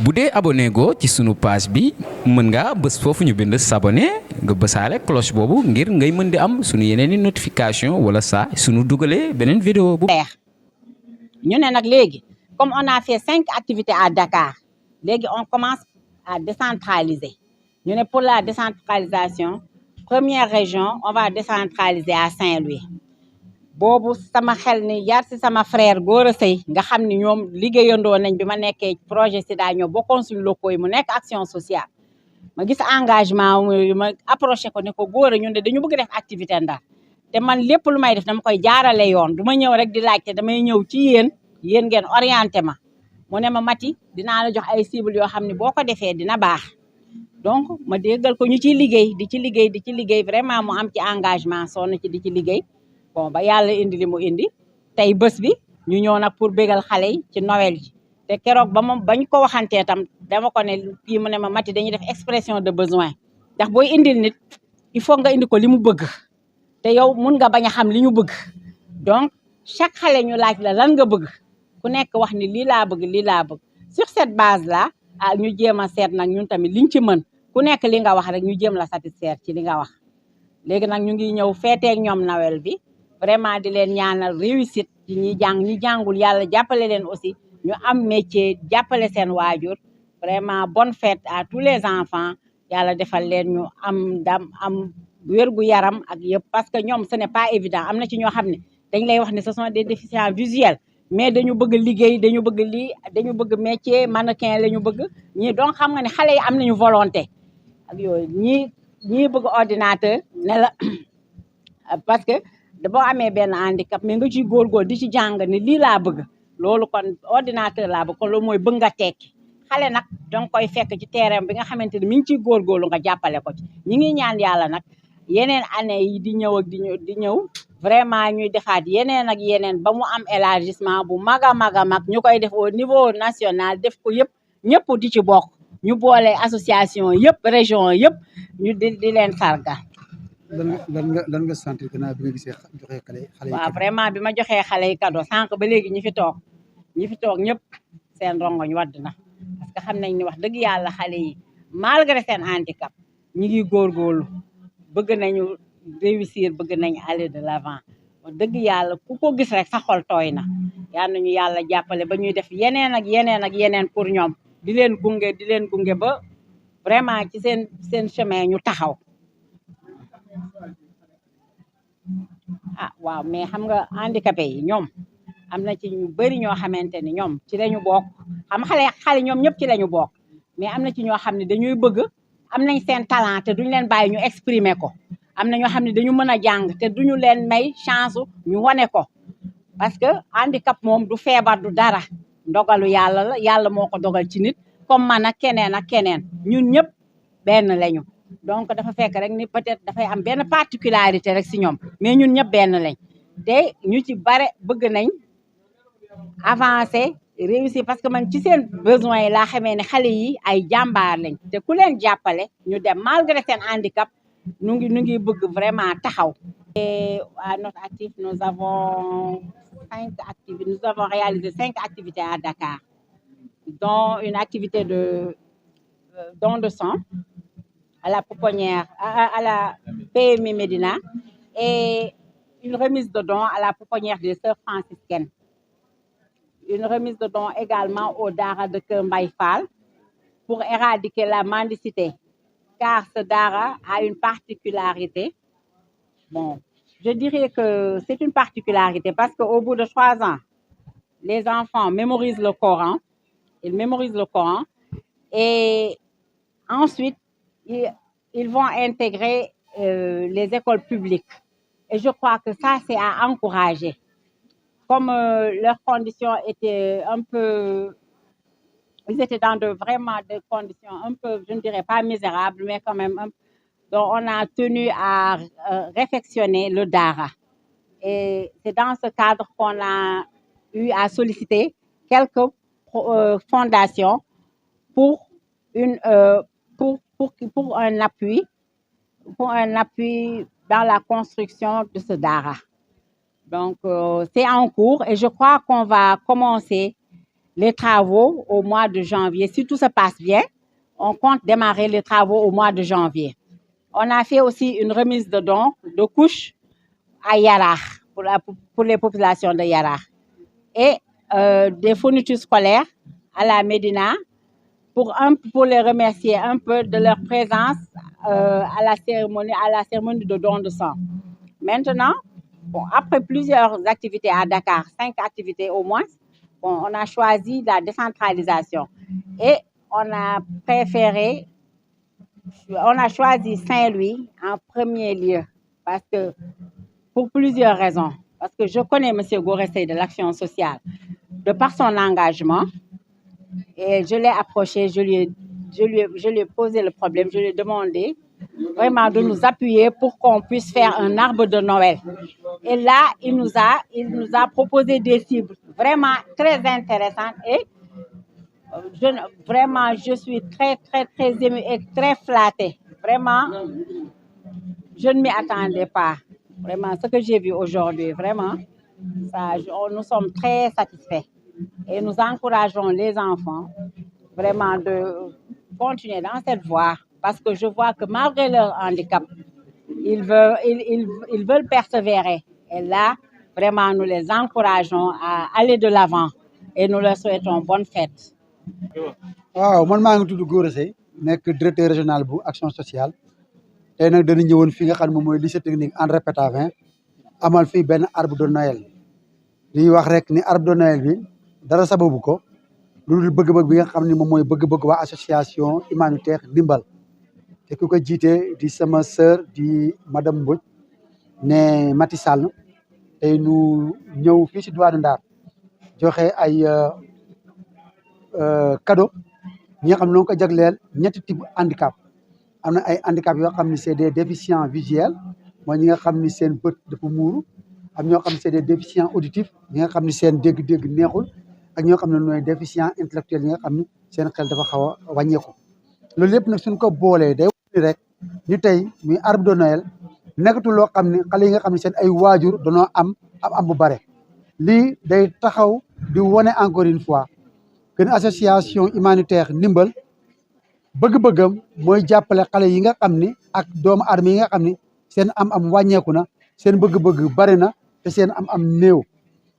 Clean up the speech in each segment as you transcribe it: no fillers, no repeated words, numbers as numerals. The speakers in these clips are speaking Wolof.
bu dee abonné go ci sunu page bi mën nga bës foofu ñu bind s'abonner nga bësaale cloche boobu ngir ngay mën di am sunu yeneeni notification wala saa sunu dugalee beneen vidéo bu ñu ne nag léegi comme on a fait 5 activités à Dakar léegi on commence à décentraliser ñu ne pour la décentralisation première région on va décentraliser à Saint-Louis boobu sama xel ni yar si sama frère Gora Seye nga xam ni ñoom liggéeyandoo nañ bi ma nekkee projet SIDA ñoo bokkoon suñu locaux yi mu nekk action sociale ma gis engagement ma approché ko ne ko Gora ñun de dañu bëgg def activité Ndar te man lépp lu may def dama koy jaarale yoon du ma ñëw rek di laajte damay ñëw ci yéen ngeen orienté ma mu ne ma Mati dinaa la jox ay cibles yoo xam ne boo ko defee dina baax donc ma déggal ko ñu ciy liggéey di ci liggéey vraiment mu am ci engagement sonn ci di ci liggéey bon ba yàlla indi li mu indi tey bés bi ñu ñëw nag pour bégal xale yi ci Noël yi te keroog bañ ko waxantee tam dama ko ne kii mu ne ma Mati dañuy def expression de besoin ndax booy indil nit il faut nga indi ko li mu bëgg te yow mun nga bañ a xam li ñu bëgg donc chaque xale ñu laaj la lan nga bëgg ku nekk wax ni lii laa bëgg sur cette base là ñu jéem a seet nag ñun tamit liñ ci mën ku nekk li nga wax rek ñu jéem la satisfaire ci li nga wax léegi nag ñu ngi ñëw feeteeg ñoom Noël bi vraiment di leen ñaanal réussite ci ñi jàngul yàlla jàppale leen aussi ñu am métier jàppale seen waajur vraiment bonne fête à tous les enfants yàlla defal leen ñu am ndam am wérgu yaram ak yëpp parce que ñoom ce n'est pas évident am na ci ñoo xam ne dañ lay wax ne ce sont des déficients visuels mais dañu bëgg liggéey dañu bëgg lii dañu bëgg métier mannequin la ñu bëgg ñii donc xam nga ne xale yi am nañu volonté ak yooyu ñii bëgg ordinateur ne la parce que boo amee benn handicap mais nga ciy góorgóor di ci jàng ne lii laa bëgg loolu kon ordinateur laa bëgg kon loolu mooy bëgg nga tekki xale nag danga koy fekk ci terrain bi nga xamante ni mi ngi ciy góorgóorlu nga jàppale ko ci ñi ngi ñaan yàlla nag yeneen année yi di ñëw ak di ñëw vraiment ñuy defaat yeneen ak yeneen ba mu am élargissement bu mag a mag ñu koy def au niveau national def ko yëpp ñëpp di ci bokk ñu boole association yëpp région yëpp ñu di leen sarga lan nga sentir gannaaw bi nga gisee joxe xale yi waaw vraiment bi ma joxee xale yi cadeau sànq ba léegi ñi fi toog ñëpp seen rongoñ wadd na parce que xam nañ ni wax dëgg yàlla xale yi malgré seen handicap ñi ngi góorgóorlu bëgg nañu réussir bëgg nañu aller de l'avant wax dëgg yàlla ku ko gis rek sa xol tooy na yal nañu yàlla jàppale ba ñuy def yeneen ak yeneen pour ñoom di leen gunge ba vraiment ci seen chemin ñu taxaw waaw mais xam nga handicapé yi ñoom am na ci ñu bari ñoo xamante ni ñoom ci lañu bokk xam xale ñoom ñëpp ci lañu bokk mais am na ci ñoo xam ne dañuy bëgg am nañ seen talent te duñu leen bàyyi ñu exprimer ko am na ñoo xam ne dañu mën a jàng te duñu leen may chance ñu wane ko parce que handicap moom du feebar du dara ndogalu yàlla la yàlla moo ko dogal ci nit comme man ak keneen ñun ñëpp benn lañu donc dafa fekk rek ni peut-être dafay am benn particularité rek si ñoom mais ñun ñëpp benn lañ te ñu ci bare bëgg nañ avancer réussir parce que man ci seen besoin yi laa xamee ne xale yi ay jàmbaar lañ te ku leen jàppale ñu dem malgré seen handicap nu ngi bëgg vraiment taxaw. Et à notre actif nous avons réalisé 5 activités à Dakar dont une activité de don de sang à la pouponnière, à la PMI Médina et une remise de dons à la pouponnière des sœurs franciscaines. Une remise de dons également au Dara de Kër Mbaye Fall pour éradiquer la mendicité, car ce Dara a une particularité. Bon, je dirais que c'est une particularité parce qu'au bout de 3 ans, les enfants mémorisent le Coran, ils mémorisent le Coran et ensuite, ils vont intégrer les écoles publiques. Et je crois que ça, c'est à encourager. Comme leurs conditions étaient un peu... Ils étaient dans vraiment des conditions un peu, je ne dirais pas misérables, mais quand même... Donc, on a tenu à réfectionner le Dara. Et c'est dans ce cadre qu'on a eu à solliciter quelques fondations pour un appui dans la construction de ce Dara. Donc, c'est en cours et je crois qu'on va commencer les travaux au mois de janvier. Si tout se passe bien, on compte démarrer les travaux au mois de janvier. On a fait aussi une remise de dons de couches à Yarach, pour les populations de Yarach. Et des fournitures scolaires à la Médina pour les remercier un peu de leur présence à la cérémonie de don de sang. Maintenant, bon, après plusieurs activités à Dakar, 5 activités au moins, bon, on a choisi la décentralisation et on a choisi Saint-Louis en premier lieu parce que pour plusieurs raisons. Parce que je connais M. Goressé de l'Action sociale de par son engagement et je l'ai approché, je lui ai posé le problème, je lui ai demandé vraiment de nous appuyer pour qu'on puisse faire un arbre de Noël. Et là, il nous a proposé des cibles vraiment très intéressantes et vraiment, je suis très, très, très émue et très flattée. Vraiment, je ne m'y attendais pas. Vraiment, ce que j'ai vu aujourd'hui, vraiment, nous sommes très satisfaits. Et nous encourageons les enfants vraiment de continuer dans cette voie parce que je vois que malgré leur handicap, ils veulent persévérer. Et là, vraiment, nous les encourageons à aller de l'avant et nous leur souhaitons bonne fête. waaw man maa ngi tudd Gora Seye nekk directeur régional bu action sociale tey nag dañu ñëwoon fi nga xam ne moom mooy lycée technique André Pétavin amal fii benn arbre de Noël li wax rek ni arbre de Noël bi dara sababu ko lu dul bëgg-bëgg bi nga xam ne moom mooy bëgg-bëgg waa association humanitaire Ndimbal te ku ko jiite di sama sœur di madame Mbodj ne Mati Sall tey nu ñëw fii si diwaanu Ndar joxe ay cadeau ñi nga xam ne ñoo ko jagleel ñetti type handicap am na ay handicap yoo xam ne c'est des déficients visuels mooy ñi nga xam ni seen bët dafa muuru am ñoo xam ne c'est des déficients auditifs ñi nga xam ne seen dégg-dégg neexul ak ñoo xam ne ñooy déficients intellectuels ñi nga xam ne seen xel dafa xaw a wàññeeku loolu yëpp nag suñ ko boolee day wax ni rek ñu tey muy arbre de Noël nekkatul loo xam ne xale yi nga xam ne seen ay waajur dañoo am bu bare lii day taxaw di wane encore une fois que association humanitaire Ndimbal bëgg-bëggam mooy jàppale xale yi nga xam ni ak doomu aadama yi nga xam ni seen am wàññeeku na seen bëgg-bëgg bari na te seen am néew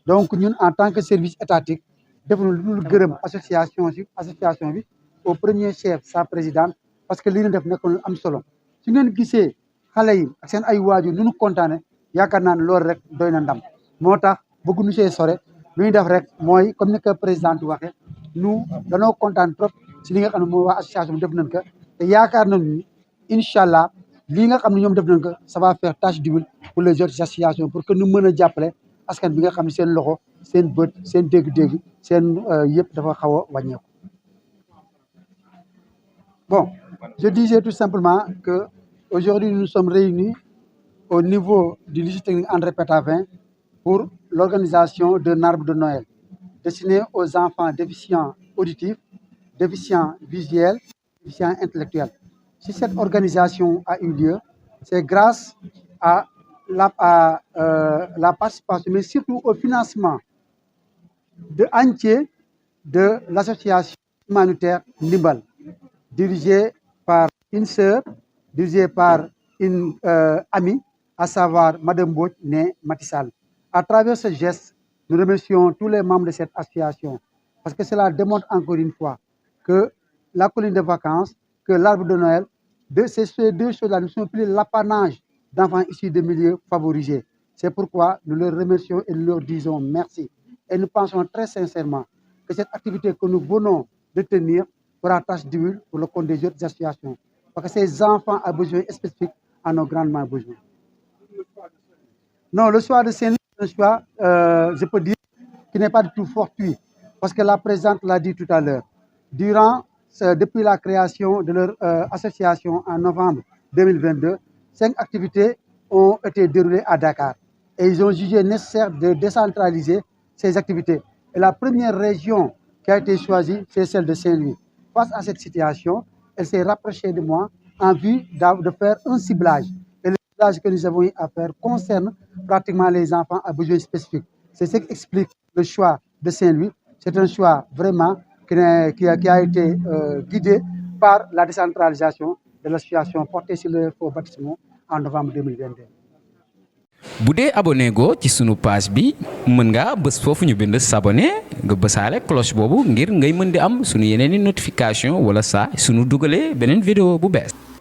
donc ñun en tant que service étatique def na lu dul gërëm association bi au premier chef sa présidente parce que li ñu def nekk lu am solo su ngeen gisee xale yi ak seen ay waajur nu ñu kontaane yaakaar naa ne loolu rek doy na ndam moo tax bëgguñu see sore lu ñu def rek mooy comme ni ko présidente waxee nous danoo kontaan trop si li nga xam ne mooy waa association bi def nañ ko te yaakaar nañu ni incha allah lii nga xam ne ñoom def nañ ko ça va faire tache d'huile pour les autres associations pour que ñu mën a jàppale askan bi nga xam ne seen loxo seen bët seen dégg-dégg seen yëpp dafa xaw a wàññeeku. Bon, je disais tout simplement que aujourd'hui nous sommes réunis au niveau du lycée technique André Pétavin pour l'organisation d'un arbre de Noël destiné aux enfants déficients auditifs, déficients visuels, déficients intellectuels. Si cette organisation a eu lieu, c'est grâce à la participation, mais surtout au financement entier de l'association humanitaire Ndimbal, dirigée par une sœur, dirigée par une amie, à savoir Madame Mbodj, née Mati Sall. À travers ce geste, nous remercions tous les membres de cette association parce que cela démontre encore une fois que la colonie de vacances, que l'arbre de Noël, ces deux choses-là ne sont plus l'apanage d'enfants issus de milieux favorisés. C'est pourquoi nous leur remercions et nous leur disons merci. Et nous pensons très sincèrement que cette activité que nous venons de tenir fera tâche d'huile pour le compte des autres associations. Parce que ces enfants ont besoin spécifiques en ont grandement besoin. Non, le choix de Saint-Louis, c'est un choix, je peux dire, qui n'est pas du tout fortuit. Parce que la présidente l'a dit tout à l'heure. Depuis la création de leur association en novembre 2022, 5 activités ont été déroulées à Dakar. Et ils ont jugé nécessaire de décentraliser ces activités. Et la première région qui a été choisie, c'est celle de Saint-Louis. Face à cette situation, elle s'est rapprochée de moi en vue de faire un ciblage. Et le ciblage que nous avons eu à faire concerne pratiquement les enfants à besoins spécifiques. C'est ce qui explique le choix de Saint-Louis. C'est un choix vraiment qui a été guidé par la décentralisation de l'association portée sur le faux baptismaux en novembre 2022. bu dee abonné go ci sunu page bi mën nga bës foofu ñu bind s'abonner nga bësaale cloche boobu ngir ngay mën di am sunu yeneen i notification wala saa sunu dugalee beneen vidéo bu bees